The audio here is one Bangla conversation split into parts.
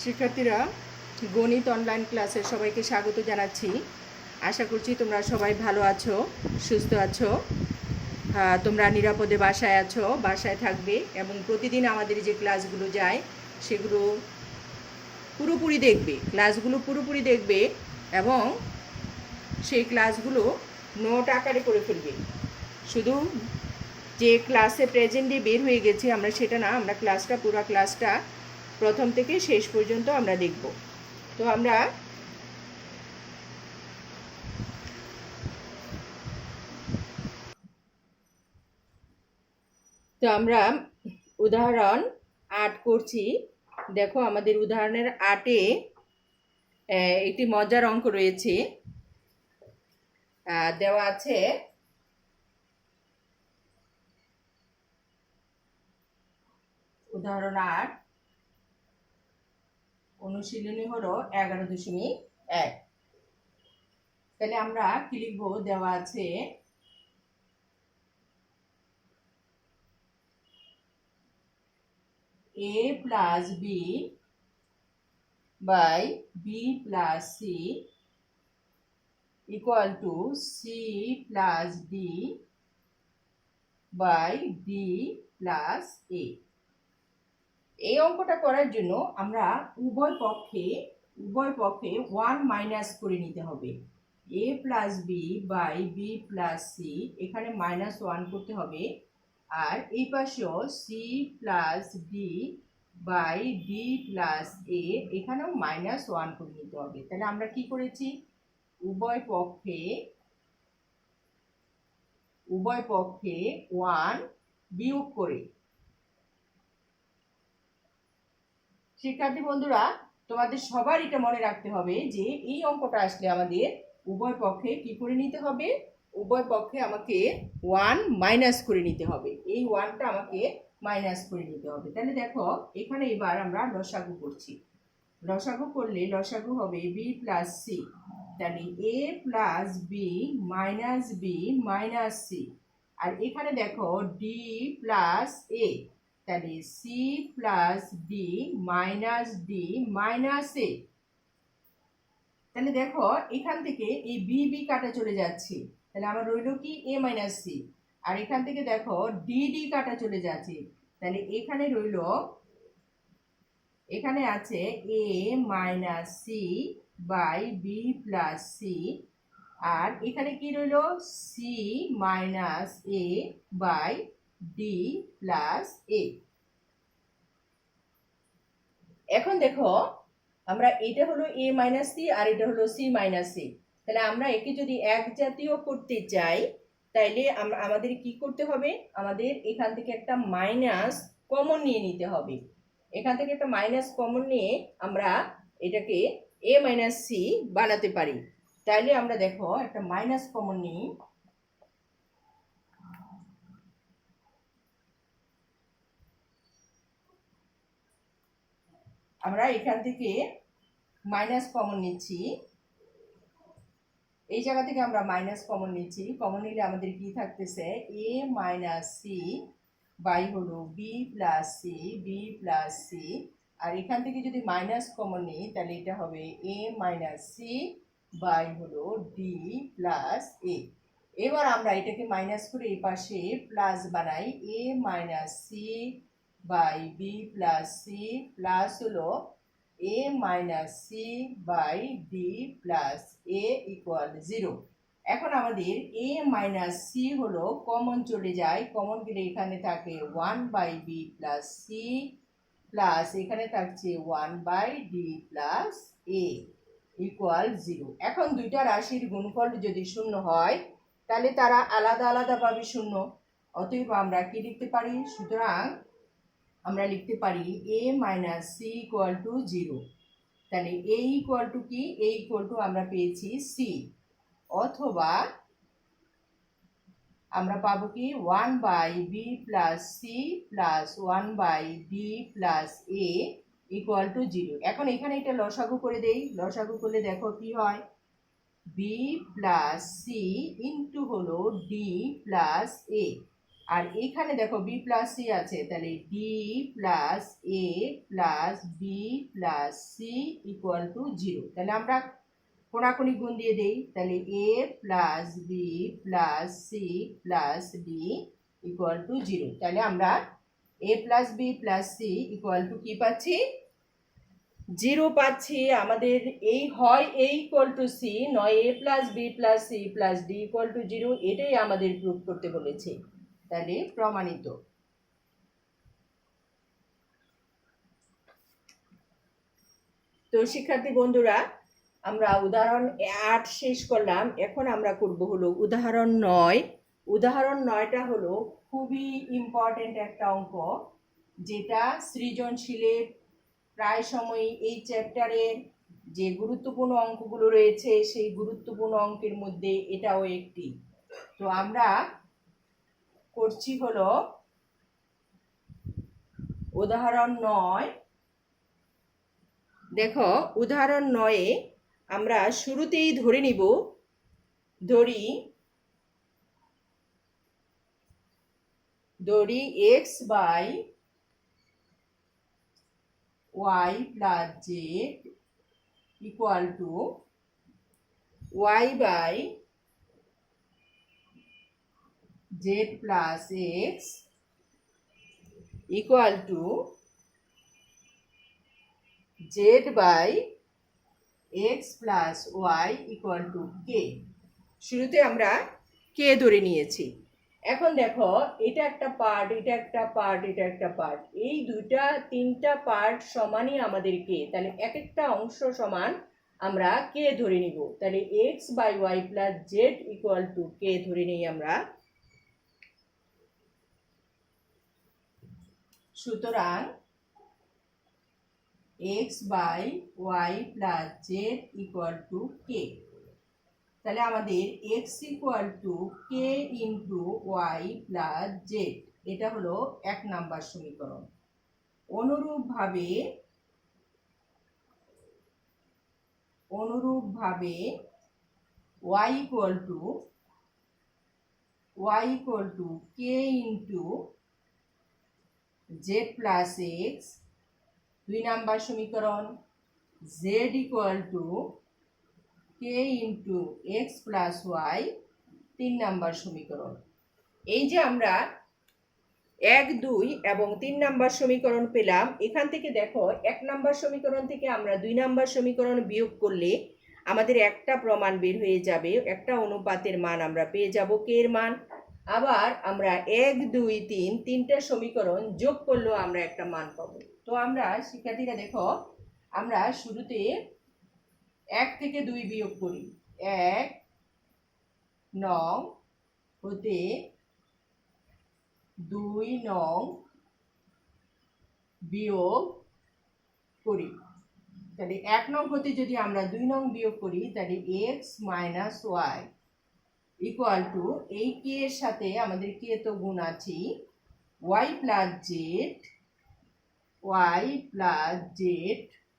শিক্ষার্থীরা, গণিত অনলাইন ক্লাসে সবাইকে স্বাগত জানাচ্ছি। আশা করছি তোমরা সবাই ভালো আছো, সুস্থ আছো। তোমরা নিরাপদে বাসায় আছো, বাসায় থাকবে এবং প্রতিদিন আমাদের যে ক্লাসগুলো যায় সেগুলো পুরোপুরি দেখবে, ক্লাসগুলো পুরোপুরি দেখবে এবং সেই ক্লাসগুলো নোট আকারে করে ফেলবে। শুধু যে ক্লাসে প্রেজেন্টে বের হয়ে গেছে আমরা সেটা না, আমরা পুরো ক্লাসটা প্রথম থেকে শেষ পর্যন্ত আমরা দেখব। তো আমরা উদাহরণ 8 করছি। দেখো, আমাদের উদাহরণের 8-এ একটি মজার অঙ্ক রয়েছে, দেওয়া আছে উদাহরণ 8 অনুশীলনী হলো 11.1। তাহলে আমরা কি লিখবো? দেওয়া আছে a plus b by b plus c equal to c plus d by d plus a। এই অঙ্কটা করার জন্য আমরা উভয় পক্ষে 1 মাইনাস করে নিতে হবে। a plus B by B plus C, এখানে -1 করতে হবে। আর এই পাশেও c plus D by D plus A, এখানেও -1 করে নিতে হবে। তাহলে আমরা কি করেছি? উভয় পক্ষে 1 বিয়োগ করে। শিক্ষার্থী বন্ধুরা, তোমাদের সবার এটা মনে রাখতে হবে যে এই অঙ্কটা আসলে আমাদের উভয় পক্ষে কি করে নিতে হবে? উভয় পক্ষে আমাকে 1 মাইনাস করে নিতে হবে। এই 1টা আমাকে মাইনাস করে নিতে হবে। তাহলে দেখো, এখানে এবার আমরা লসাগু করছি। লসাগু করলে লসাগু হবে বি প্লাস সি। তাহলে A plus B minus B minus C. আর এখানে দেখো ডি প্লাস এ, তাহলে C plus D minus D minus A. তাহলে দেখো, এখান থেকে এই বি বি কাটা চলে যাচ্ছে, তাহলে আমার রইল কি? এ মাইনাস সি। আর এখান থেকে দেখো ডি ডি কাটা চলে যাচ্ছে, তাহলে এখানে রইল, এখানে আছে A minus C by B plus C. আর এখানে কি রইল? C minus A by D plus A. এখন দেখো, আমরা এটা হলো এ মাইনাস সি আর এটা হলো সি মাইনাস সি। তাহলে আমরা একে যদি এক জাতীয় করতে চাই তাইলে আমাদের কি করতে হবে? আমাদের এখান থেকে একটা মাইনাস কমন নিয়ে নিতে হবে। এখান থেকে একটা মাইনাস কমন নিয়ে আমরা এটাকে এ মাইনাস সি বানাতে পারি। তাইলে আমরা দেখো একটা মাইনাস কমন নিই। আমরা এখান থেকে মাইনাস কমন নিচ্ছি, এই জায়গা থেকে আমরা মাইনাস কমন নিচ্ছি। কমন নিলে আমাদের কি থাকতেছে? এ মাইনাস সি বাই হলো B plus C, B plus C. আর এখান থেকে যদি মাইনাস কমন নিই তাহলে এটা হবে এ মাইনাস সি বাই হলো ডি প্লাস এ। এবার আমরা এটাকে মাইনাস করে এই পাশে প্লাস বানাই, A minus C by B plus C plus হলো a minus c by d plus a equal 0। এখন আমাদের a minus c হলো কমন চলে যায়, কমন গেলে এখানে থাকে 1 by b plus c plus এখানে থাকছে 1 by d plus a equal 0। এখন দুইটা রাশির গুণফল যদি শূন্য হয় তাহলে তারা আলাদা আলাদা ভাবে শূন্য। অতএব আমরা কি লিখতে পারি? সুতরাং আমরা লিখতে পারি a minus C equal to 0। তাহলে a ইকুয়াল টু কি? a ইকুয়াল টু আমরা পেয়েছি c, অথবা আমরা পাবো কি? 1 by B plus C plus 1 by D plus A equal to 0। এখন এখানে এটা লসাগু করে দেই। লসাগু করলে দেখো কি হয়? বি প্লাস সি ইন্টু হলো ডি প্লাস এ। আর এইখানে দেখো বি প্লাস সি আছে, তাহলে D plus A plus B plus C equal to 0। তাহলে আমরা কোনাকুনি গুণ দিয়ে দেই, তাহলে A plus B plus C plus D equal to 0। তাহলে আমরা A plus B plus C equal to কি পাচ্ছি? 0 পাচ্ছি। আমাদের এই হয় এ ইকুয়াল টু সি, নয় A plus B plus C plus D equal to 0। এটাই আমাদের প্রুফ করতে বলেছে, তাহলে প্রমাণিত। তো শিক্ষার্থী বন্ধুরা, আমরা উদাহরণ 8 শেষ করলাম। এখন আমরা করব হলো উদাহরণ 9। উদাহরণ 9টা হলো খুবই ইম্পর্টেন্ট একটা অঙ্ক, যেটা সৃজনশীলের প্রায় সময়ই এই চ্যাপ্টারের যে গুরুত্বপূর্ণ অঙ্কগুলো রয়েছে সেই গুরুত্বপূর্ণ অঙ্কের মধ্যে এটাও একটি। তো আমরা করছি হলো উদাহরণ 9। দেখো উদাহরণ 9-এ আমরা শুরুতেই ধরে নিব, ধরি x by y plus Z equal to y by Z plus X equal to Z by X plus Y equal to K. শুরুতে আমরা কে ধরে নিয়েছি। এখন দেখো এটা একটা পার্ট, এটা একটা পার্ট, এটা একটা পার্ট, এই তিনটা পার্ট সমানই আমাদের কে। তাহলে এক একটা অংশ সমান আমরা কে ধরে নিব। তাহলে X by Y plus Z equal to K ধরে নিই আমরা। সুতরাং X by Y plus Z equal to K. তাহলে আমাদের X equal to K into Y plus Z, এটা হলো 1 নাম্বার সমীকরণ। অনুরূপভাবে Y equal to K into Z plus X 2 number সমীকরণ। Z equal to K into X plus Y 3 number সমীকরণ। এই যে আমরা 1, 2 এবং 3 নাম্বার সমীকরণ পেলাম, এখান থেকে দেখো 1 নাম্বার সমীকরণ থেকে আমরা 2 নাম্বার সমীকরণ বিয়োগ করলে আমাদের একটা প্রমাণ বের হয়ে যাবে, একটা অনুপাতের মান আমরা পেয়ে যাব কে এর মান। আবার আমরা 1, 2, 3 তিনটা সমীকরণ যোগ করলেও আমরা একটা মান পাবো। তো আমরা শিক্ষার্থীরা দেখো, আমরা শুরুতে 1 থেকে 2 বিয়োগ করি। 1 নং হতে 2 নং বিয়োগ করি। তাহলে 1 নং হতে যদি আমরা 2 নং বিয়োগ করি, তাহলে X minus Y equal to এই কে এর সাথে আমাদের কে তো গুণ আছে, Y plus Z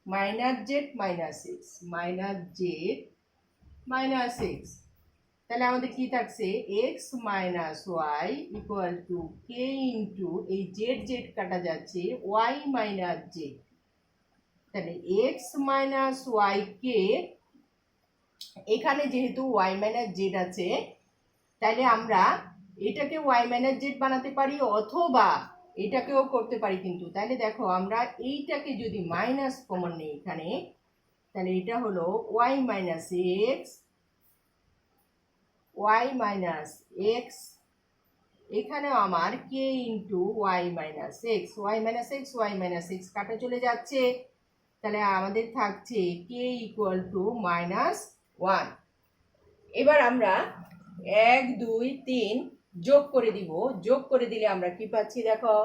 minus Z minus X. তাহলে আমাদের কি থাকছে, X minus Y equal to K into এই জেড কাটা যাচ্ছে ওয়াই মাইনাস জেড। তাহলে এক্স মাইনাস ওয়াই কে, এখানে যেহেতু ওয়াই মাইনাস জেড আছে, তাহলে আমরা এটাকে ওয়াই মাইনাস জেড বানাতে পারি অথবা এটাকেও করতে পারি। কিন্তু তাহলে দেখো আমরা এইটাকে যদি মাইনাস কমন নেই এখানে, তাহলে এটা হলো ওয়াই মাইনাস এক্স, এখানেও আমার কে ইন্টু ওয়াই মাইনাস এক্স কাটা চলে যাচ্ছে। তাহলে আমাদের থাকছে কে ইকুয়াল টু -1। এবার আমরা 1, 2, 3 যোগ করে দিব। যোগ করে দিলে আমরা কি পাচ্ছি দেখো,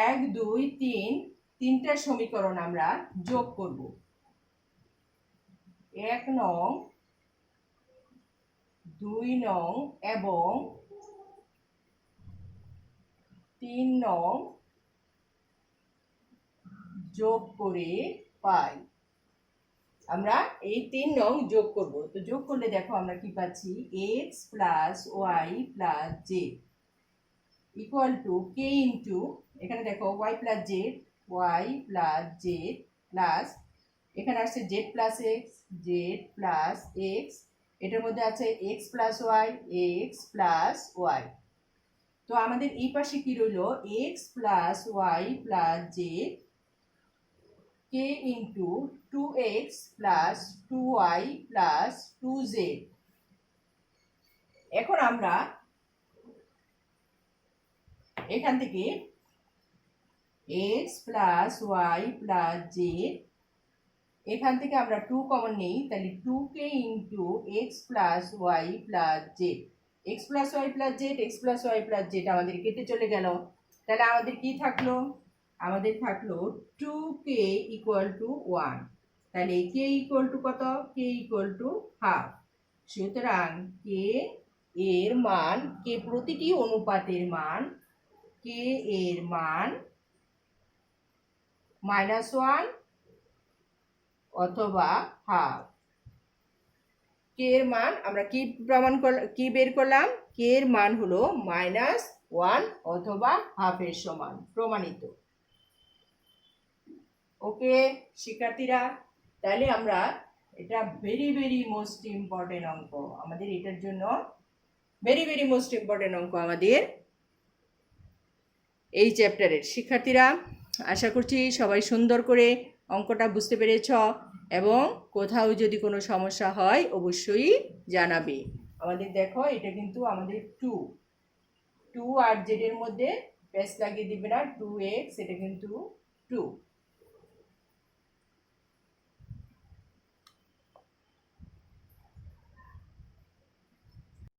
1, 2, 3 তিনটা সমীকরণ আমরা যোগ করব। 1 নং, 2 নং এবং 3 নং যোগ করে পাই আমরা এই 3 নং যোগ করব। তো যোগ করলে দেখো আমরা কি পাচ্ছি, x plus Y plus Z equal to K into, এখানে দেখো Y plus Z, Y plus Z plus, এখানে আসছে Z plus X, Z plus X, এটার মধ্যে আছে X plus Y, X plus Y. তো আমাদের এই পাশে কি রইলো, X plus Y plus Z K into 2x plus 2y plus 2z। এখন আমরা এখান থেকে x plus Y plus Z, এখান থেকে আমরা 2 কমন নেই, তাহলে 2k into X plus Y plus Z, X plus Y plus Z, X plus Y plus Z আমাদের কেটে চলে গেল। তাহলে আমাদের কি থাকলো, আমাদের থাকলো 2k ইকুয়াল টু 1। তাহলে k ইকুয়াল টু কত, k ইকুয়াল টু হাফ। সুতরাং k এর মান, k প্রতিটি অনুপাতের মান, k এর মান -1 অথবা হাফ। কে এর মান আমরা কি প্রমাণ করলাম, কি বের করলাম, কে এর মান হলো -1 অথবা হাফের সমান, প্রমাণিত। ওকে শিক্ষার্থীরা, তাহলে আমরা এটা ভেরি ভেরি মোস্ট ইম্পর্টেন্ট অঙ্ক আমাদের, এটার জন্য ভেরি ভেরি মোস্ট ইম্পর্টেন্ট অঙ্ক আমাদের এই চ্যাপ্টারের। শিক্ষার্থীরা আশা করছি সবাই সুন্দর করে অঙ্কটা বুঝতে পেরেছ, এবং কোথাও যদি কোনো সমস্যা হয় অবশ্যই জানাবে আমাদের। দেখো এটা কিন্তু আমাদের 2 আর জেডের মধ্যে প্যাচ লাগিয়ে দিবে না, 2x, এটা কিন্তু 2।